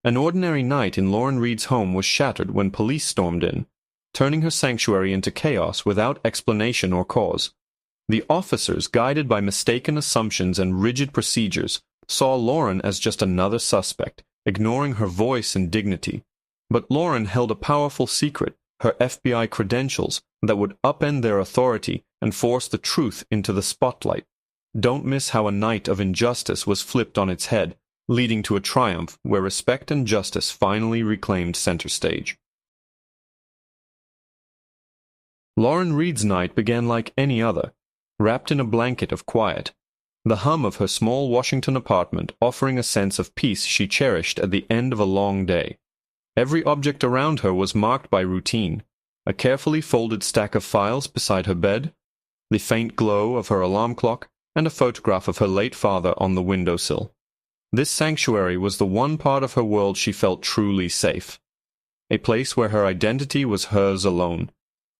An ordinary night in Lauren Reed's home was shattered when police stormed in, turning her sanctuary into chaos without explanation or cause. The officers, guided by mistaken assumptions and rigid procedures, saw Lauren as just another suspect, ignoring her voice and dignity. But Lauren held a powerful secret, her FBI credentials, that would upend their authority and force the truth into the spotlight. Don't miss how a night of injustice was flipped on its head, leading to a triumph where respect and justice finally reclaimed center stage. Lauren Reed's night began like any other, wrapped in a blanket of quiet, the hum of her small Washington apartment offering a sense of peace she cherished at the end of a long day. Every object around her was marked by routine, a carefully folded stack of files beside her bed, the faint glow of her alarm clock, and a photograph of her late father on the windowsill. This sanctuary was the one part of her world she felt truly safe, a place where her identity was hers alone,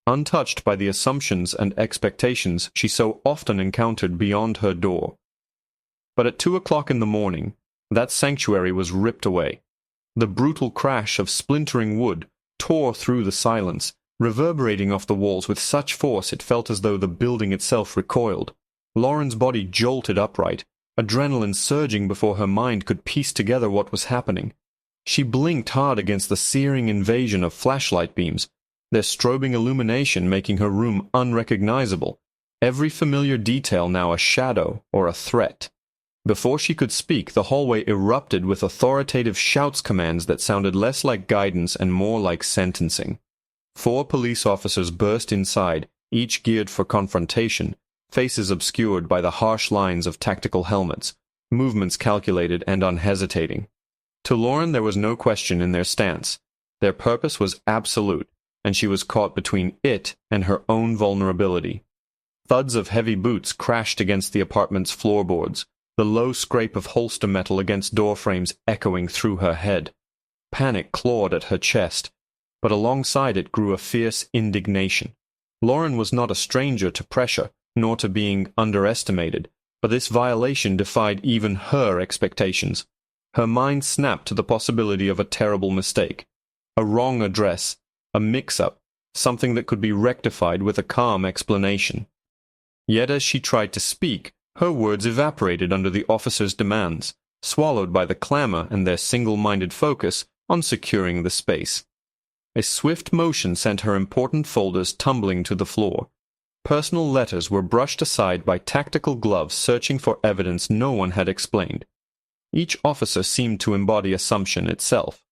untouched by the assumptions and expectations she so often encountered beyond her door. But at 2 o'clock in the morning, that sanctuary was ripped away. The brutal crash of splintering wood tore through the silence, reverberating off the walls with such force it felt as though the building itself recoiled. Lauren's body jolted upright, adrenaline surging before her mind could piece together what was happening. She blinked hard against the searing invasion of flashlight beams, their strobing illumination making her room unrecognizable, every familiar detail now a shadow or a threat. Before she could speak, the hallway erupted with authoritative shouts commands that sounded less like guidance and more like sentencing. 4 police officers burst inside, each geared for confrontation, faces obscured by the harsh lines of tactical helmets, movements calculated and unhesitating. To Lauren there was no question in their stance. Their purpose was absolute, and she was caught between it and her own vulnerability. Thuds of heavy boots crashed against the apartment's floorboards, the low scrape of holster metal against door frames echoing through her head. Panic clawed at her chest, but alongside it grew a fierce indignation. Lauren was not a stranger to pressure, nor to being underestimated, but this violation defied even her expectations. Her mind snapped to the possibility of a terrible mistake, a wrong address, a mix-up, something that could be rectified with a calm explanation. Yet as she tried to speak, her words evaporated under the officers' demands, swallowed by the clamor and their single-minded focus on securing the space. A swift motion sent her important folders tumbling to the floor. Personal letters were brushed aside by tactical gloves searching for evidence no one had explained. Each officer seemed to embody assumption itself,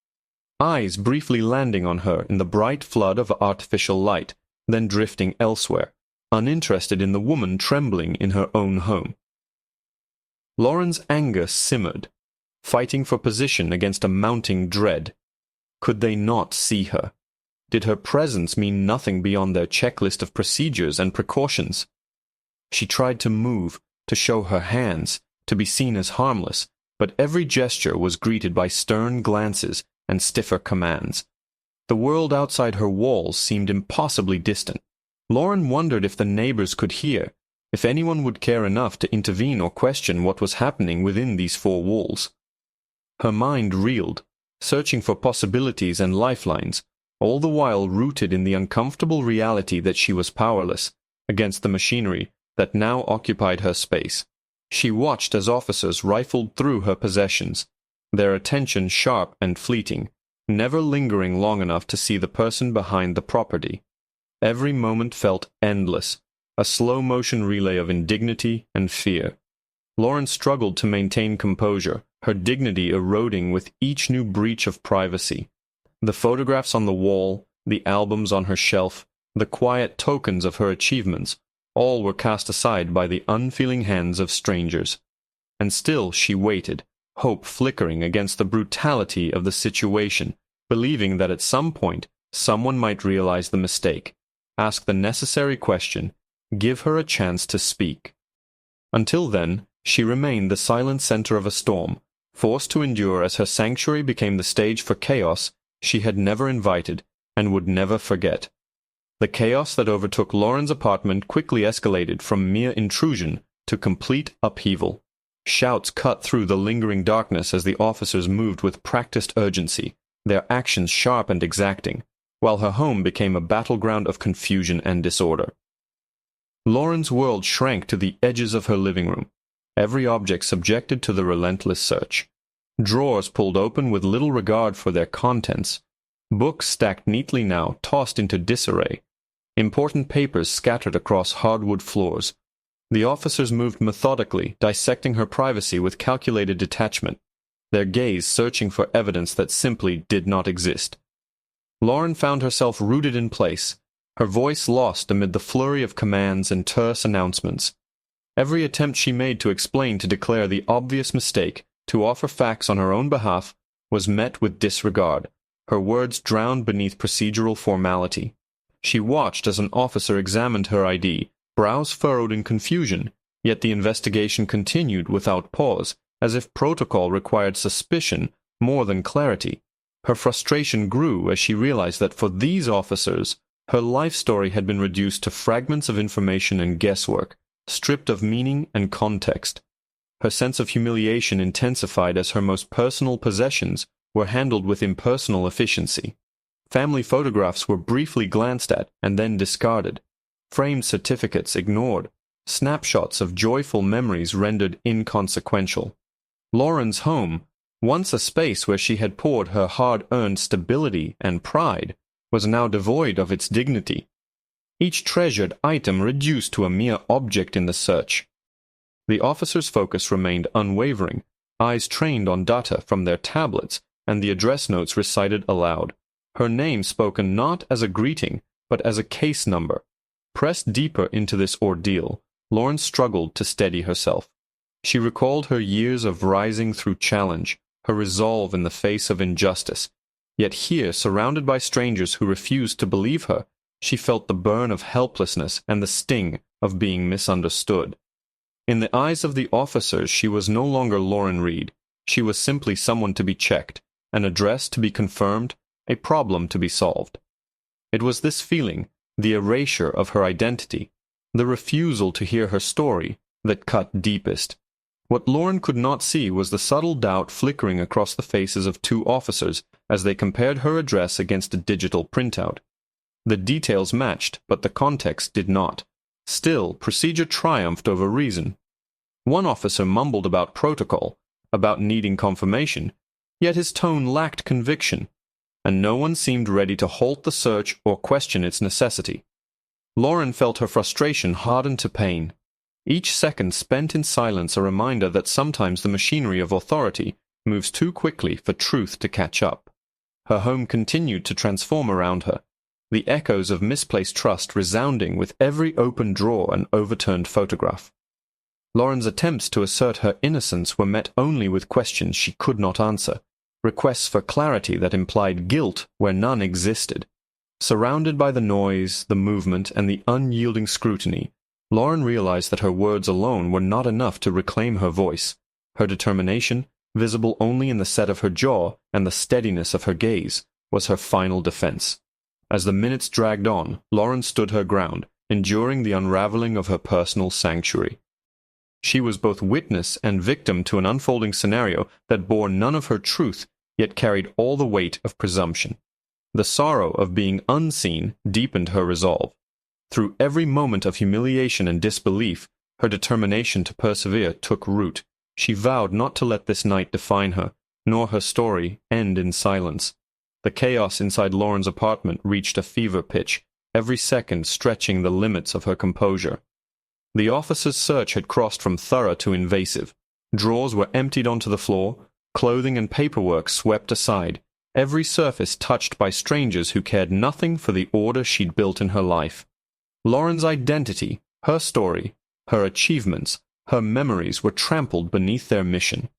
eyes briefly landing on her in the bright flood of artificial light, then drifting elsewhere, uninterested in the woman trembling in her own home. Lauren's anger simmered, fighting for position against a mounting dread. Could they not see her? Did her presence mean nothing beyond their checklist of procedures and precautions? She tried to move, to show her hands, to be seen as harmless, but every gesture was greeted by stern glances and stiffer commands. The world outside her walls seemed impossibly distant. Lauren wondered if the neighbors could hear, if anyone would care enough to intervene or question what was happening within these 4 walls. Her mind reeled, searching for possibilities and lifelines, all the while rooted in the uncomfortable reality that she was powerless against the machinery that now occupied her space. She watched as officers rifled through her possessions, their attention sharp and fleeting, never lingering long enough to see the person behind the property. Every moment felt endless, a slow-motion relay of indignity and fear. Lauren struggled to maintain composure, her dignity eroding with each new breach of privacy. The photographs on the wall, the albums on her shelf, the quiet tokens of her achievements, all were cast aside by the unfeeling hands of strangers. And still she waited, hope flickering against the brutality of the situation, believing that at some point someone might realize the mistake, ask the necessary question, give her a chance to speak. Until then, she remained the silent center of a storm, forced to endure as her sanctuary became the stage for chaos she had never invited and would never forget. The chaos that overtook Lauren's apartment quickly escalated from mere intrusion to complete upheaval. Shouts cut through the lingering darkness as the officers moved with practiced urgency, their actions sharp and exacting, while her home became a battleground of confusion and disorder. Lauren's world shrank to the edges of her living room, every object subjected to the relentless search. Drawers pulled open with little regard for their contents, books stacked neatly now tossed into disarray, important papers scattered across hardwood floors. The officers moved methodically, dissecting her privacy with calculated detachment, their gaze searching for evidence that simply did not exist. Lauren found herself rooted in place, her voice lost amid the flurry of commands and terse announcements. Every attempt she made to explain, to declare the obvious mistake, to offer facts on her own behalf, was met with disregard, her words drowned beneath procedural formality. She watched as an officer examined her ID, brows furrowed in confusion, yet the investigation continued without pause, as if protocol required suspicion more than clarity. Her frustration grew as she realized that for these officers, her life story had been reduced to fragments of information and guesswork, stripped of meaning and context. Her sense of humiliation intensified as her most personal possessions were handled with impersonal efficiency. Family photographs were briefly glanced at and then discarded, framed certificates ignored, snapshots of joyful memories rendered inconsequential. Lauren's home, once a space where she had poured her hard-earned stability and pride, was now devoid of its dignity. Each treasured item reduced to a mere object in the search. The officer's focus remained unwavering, eyes trained on data from their tablets and the address notes recited aloud, her name spoken not as a greeting, but as a case number. Pressed deeper into this ordeal, Lauren struggled to steady herself. She recalled her years of rising through challenge, her resolve in the face of injustice. Yet here, surrounded by strangers who refused to believe her, she felt the burn of helplessness and the sting of being misunderstood. In the eyes of the officers, she was no longer Lauren Reed. She was simply someone to be checked, an address to be confirmed, a problem to be solved. It was this feeling, the erasure of her identity, the refusal to hear her story, that cut deepest. What Lauren could not see was the subtle doubt flickering across the faces of two officers as they compared her address against a digital printout. The details matched, but the context did not. Still, procedure triumphed over reason. One officer mumbled about protocol, about needing confirmation, yet his tone lacked conviction, and no one seemed ready to halt the search or question its necessity. Lauren felt her frustration harden to pain. Each second spent in silence a reminder that sometimes the machinery of authority moves too quickly for truth to catch up. Her home continued to transform around her, the echoes of misplaced trust resounding with every open drawer and overturned photograph. Lauren's attempts to assert her innocence were met only with questions she could not answer, requests for clarity that implied guilt where none existed. Surrounded by the noise, the movement, and the unyielding scrutiny, Lauren realized that her words alone were not enough to reclaim her voice. Her determination, visible only in the set of her jaw and the steadiness of her gaze, was her final defense. As the minutes dragged on, Lauren stood her ground, enduring the unraveling of her personal sanctuary. She was both witness and victim to an unfolding scenario that bore none of her truth, yet carried all the weight of presumption. The sorrow of being unseen deepened her resolve. Through every moment of humiliation and disbelief, her determination to persevere took root. She vowed not to let this night define her, nor her story end in silence. The chaos inside Lauren's apartment reached a fever pitch, every second stretching the limits of her composure. The officer's search had crossed from thorough to invasive. Drawers were emptied onto the floor, clothing and paperwork swept aside, every surface touched by strangers who cared nothing for the order she'd built in her life. Lauren's identity, her story, her achievements, her memories were trampled beneath their mission.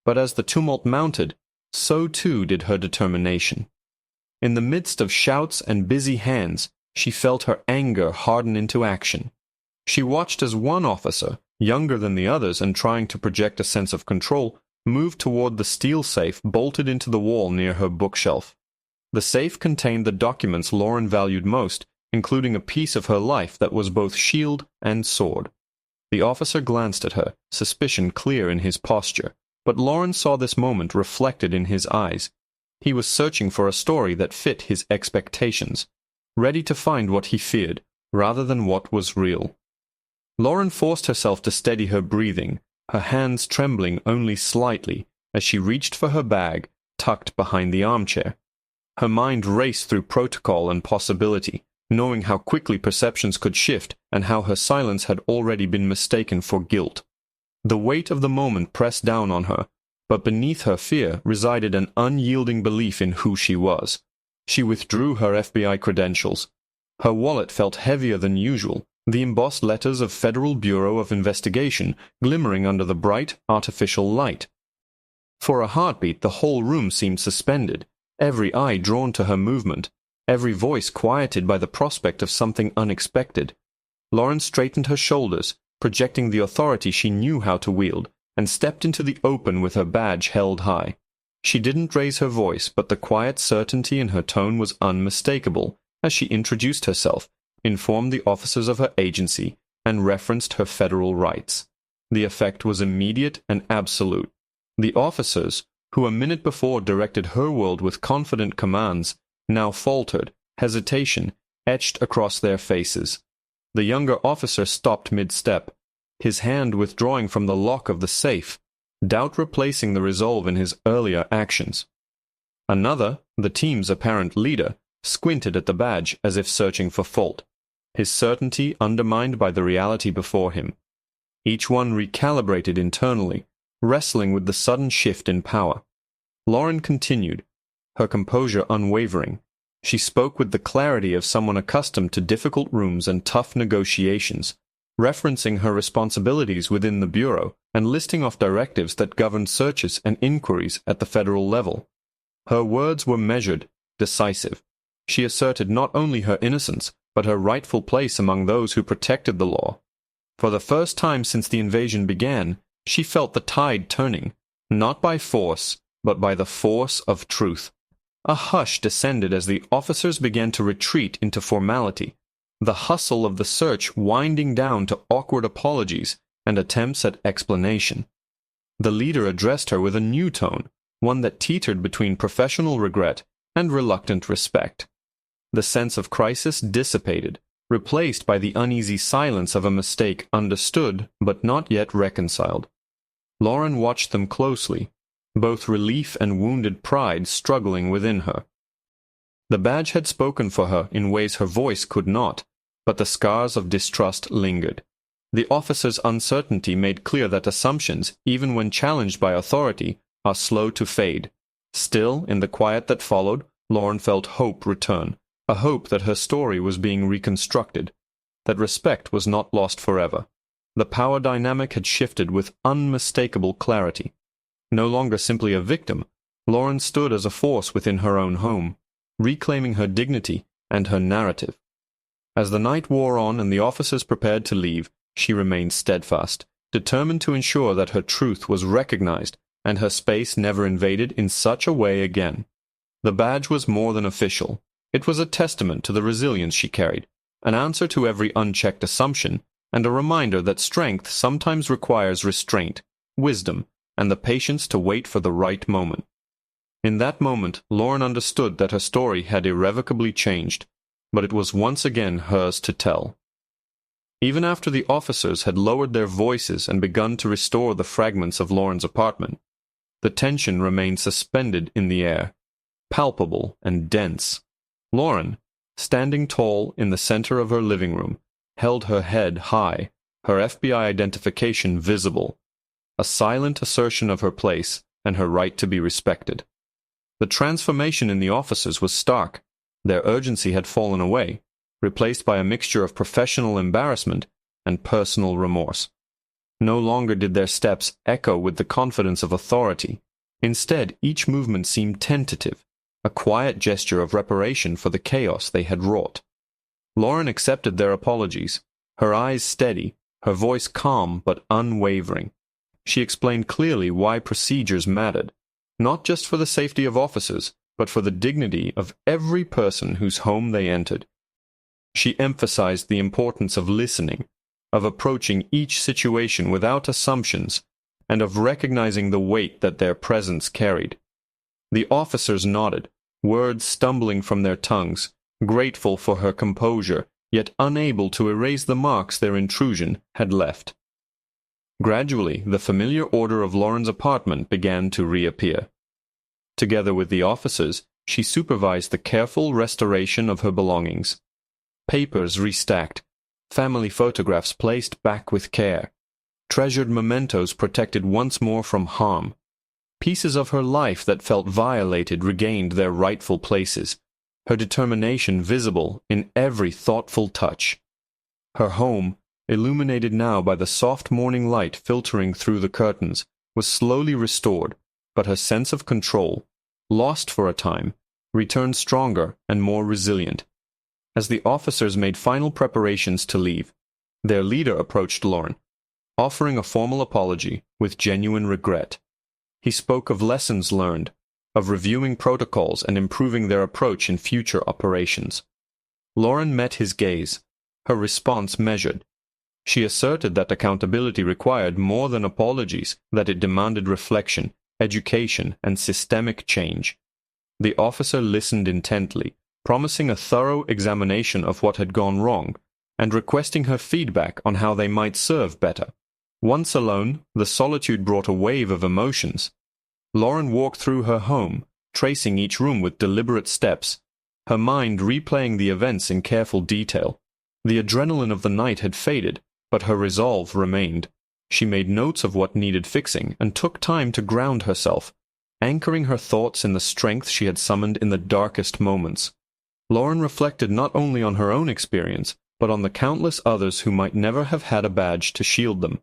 But as the tumult mounted, so too did her determination. In the midst of shouts and busy hands, she felt her anger harden into action. She watched as one officer, younger than the others and trying to project a sense of control, moved toward the steel safe bolted into the wall near her bookshelf. The safe contained the documents Lauren valued most, including a piece of her life that was both shield and sword. The officer glanced at her, suspicion clear in his posture, but Lauren saw this moment reflected in his eyes. He was searching for a story that fit his expectations, ready to find what he feared, rather than what was real. Lauren forced herself to steady her breathing, her hands trembling only slightly as she reached for her bag, tucked behind the armchair. Her mind raced through protocol and possibility, knowing how quickly perceptions could shift and how her silence had already been mistaken for guilt. The weight of the moment pressed down on her, but beneath her fear resided an unyielding belief in who she was. She withdrew her FBI credentials. Her wallet felt heavier than usual, the embossed letters of Federal Bureau of Investigation glimmering under the bright, artificial light. For a heartbeat, the whole room seemed suspended, every eye drawn to her movement, every voice quieted by the prospect of something unexpected. Lauren straightened her shoulders, projecting the authority she knew how to wield, and stepped into the open with her badge held high. She didn't raise her voice, but the quiet certainty in her tone was unmistakable as she introduced herself, informed the officers of her agency, and referenced her federal rights. The effect was immediate and absolute. The officers, who a minute before directed her world with confident commands, now faltered, hesitation etched across their faces. The younger officer stopped mid-step, his hand withdrawing from the lock of the safe, doubt replacing the resolve in his earlier actions. Another, the team's apparent leader, squinted at the badge as if searching for fault, his certainty undermined by the reality before him. Each one recalibrated internally, wrestling with the sudden shift in power. Lauren continued, her composure unwavering. She spoke with the clarity of someone accustomed to difficult rooms and tough negotiations, referencing her responsibilities within the Bureau and listing off directives that governed searches and inquiries at the federal level. Her words were measured, decisive. She asserted not only her innocence, but her rightful place among those who protected the law. For the first time since the invasion began, she felt the tide turning, not by force, but by the force of truth. A hush descended as the officers began to retreat into formality, the hustle of the search winding down to awkward apologies and attempts at explanation. The leader addressed her with a new tone, one that teetered between professional regret and reluctant respect. The sense of crisis dissipated, replaced by the uneasy silence of a mistake understood but not yet reconciled. Lauren watched them closely, both relief and wounded pride struggling within her. The badge had spoken for her in ways her voice could not, but the scars of distrust lingered. The officer's uncertainty made clear that assumptions, even when challenged by authority, are slow to fade. Still, in the quiet that followed, Lauren felt hope return, a hope that her story was being reconstructed, that respect was not lost forever. The power dynamic had shifted with unmistakable clarity. No longer simply a victim, Lauren stood as a force within her own home, reclaiming her dignity and her narrative. As the night wore on and the officers prepared to leave, she remained steadfast, determined to ensure that her truth was recognized and her space never invaded in such a way again. The badge was more than official. It was a testament to the resilience she carried, an answer to every unchecked assumption, and a reminder that strength sometimes requires restraint, wisdom, and the patience to wait for the right moment. In that moment, Lauren understood that her story had irrevocably changed, but it was once again hers to tell. Even after the officers had lowered their voices and begun to restore the fragments of Lauren's apartment, the tension remained suspended in the air, palpable and dense. Lauren, standing tall in the center of her living room, held her head high, her FBI identification visible, a silent assertion of her place and her right to be respected. The transformation in the officers was stark. Their urgency had fallen away, replaced by a mixture of professional embarrassment and personal remorse. No longer did their steps echo with the confidence of authority. Instead, each movement seemed tentative, a quiet gesture of reparation for the chaos they had wrought. Lauren accepted their apologies, her eyes steady, her voice calm but unwavering. She explained clearly why procedures mattered, not just for the safety of officers, but for the dignity of every person whose home they entered. She emphasized the importance of listening, of approaching each situation without assumptions, and of recognizing the weight that their presence carried. The officers nodded, words stumbling from their tongues, grateful for her composure, yet unable to erase the marks their intrusion had left. Gradually, the familiar order of Lauren's apartment began to reappear. Together with the officers, she supervised the careful restoration of her belongings. Papers restacked, family photographs placed back with care, treasured mementos protected once more from harm. Pieces of her life that felt violated regained their rightful places, her determination visible in every thoughtful touch. Her home, illuminated now by the soft morning light filtering through the curtains, was slowly restored, but her sense of control, lost for a time, returned stronger and more resilient. As the officers made final preparations to leave, their leader approached Lauren, offering a formal apology with genuine regret. He spoke of lessons learned, of reviewing protocols and improving their approach in future operations. Lauren met his gaze, her response measured. She asserted that accountability required more than apologies, that it demanded reflection, education, and systemic change. The officer listened intently, promising a thorough examination of what had gone wrong, and requesting her feedback on how they might serve better. Once alone, the solitude brought a wave of emotions. Lauren walked through her home, tracing each room with deliberate steps, her mind replaying the events in careful detail. The adrenaline of the night had faded, but her resolve remained. She made notes of what needed fixing and took time to ground herself, anchoring her thoughts in the strength she had summoned in the darkest moments. Lauren reflected not only on her own experience, but on the countless others who might never have had a badge to shield them,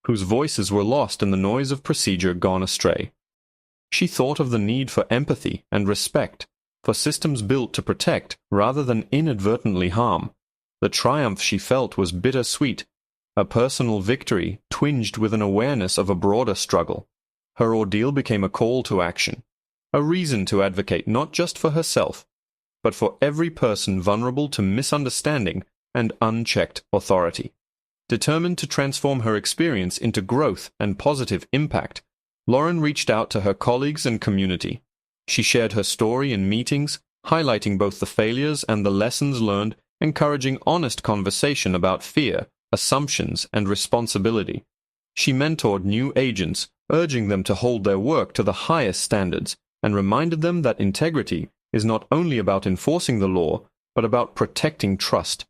whose voices were lost in the noise of procedure gone astray. She thought of the need for empathy and respect, for systems built to protect rather than inadvertently harm. The triumph she felt was bittersweet, a personal victory twinged with an awareness of a broader struggle. Her ordeal became a call to action, a reason to advocate not just for herself, but for every person vulnerable to misunderstanding and unchecked authority. Determined to transform her experience into growth and positive impact, Lauren reached out to her colleagues and community. She shared her story in meetings, highlighting both the failures and the lessons learned, encouraging honest conversation about fear, assumptions, and responsibility. She mentored new agents, urging them to hold their work to the highest standards, and reminded them that integrity is not only about enforcing the law, but about protecting trust.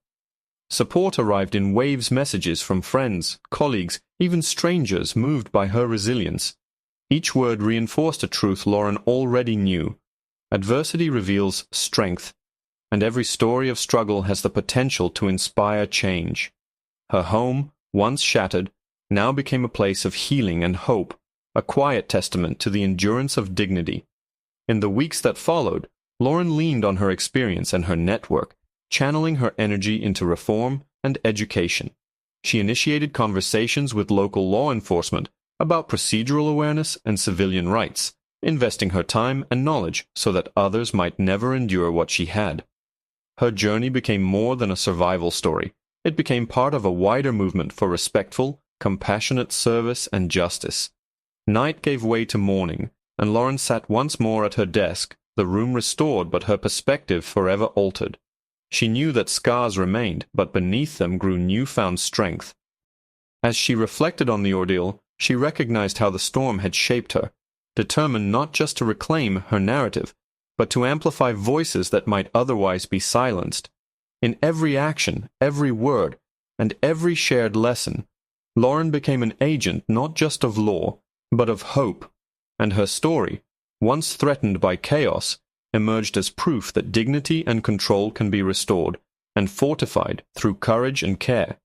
Support arrived in waves messages from friends, colleagues, even strangers moved by her resilience. Each word reinforced a truth Lauren already knew. Adversity reveals strength, and every story of struggle has the potential to inspire change. Her home, once shattered, now became a place of healing and hope, a quiet testament to the endurance of dignity. In the weeks that followed, Lauren leaned on her experience and her network, channeling her energy into reform and education. She initiated conversations with local law enforcement about procedural awareness and civilian rights, investing her time and knowledge so that others might never endure what she had. Her journey became more than a survival story. It became part of a wider movement for respectful, compassionate service and justice. Night gave way to morning, and Lauren sat once more at her desk, the room restored but her perspective forever altered. She knew that scars remained, but beneath them grew newfound strength. As she reflected on the ordeal, she recognized how the storm had shaped her, determined not just to reclaim her narrative, but to amplify voices that might otherwise be silenced. In every action, every word, and every shared lesson, Lauren became an agent not just of law, but of hope, and her story, once threatened by chaos, emerged as proof that dignity and control can be restored and fortified through courage and care.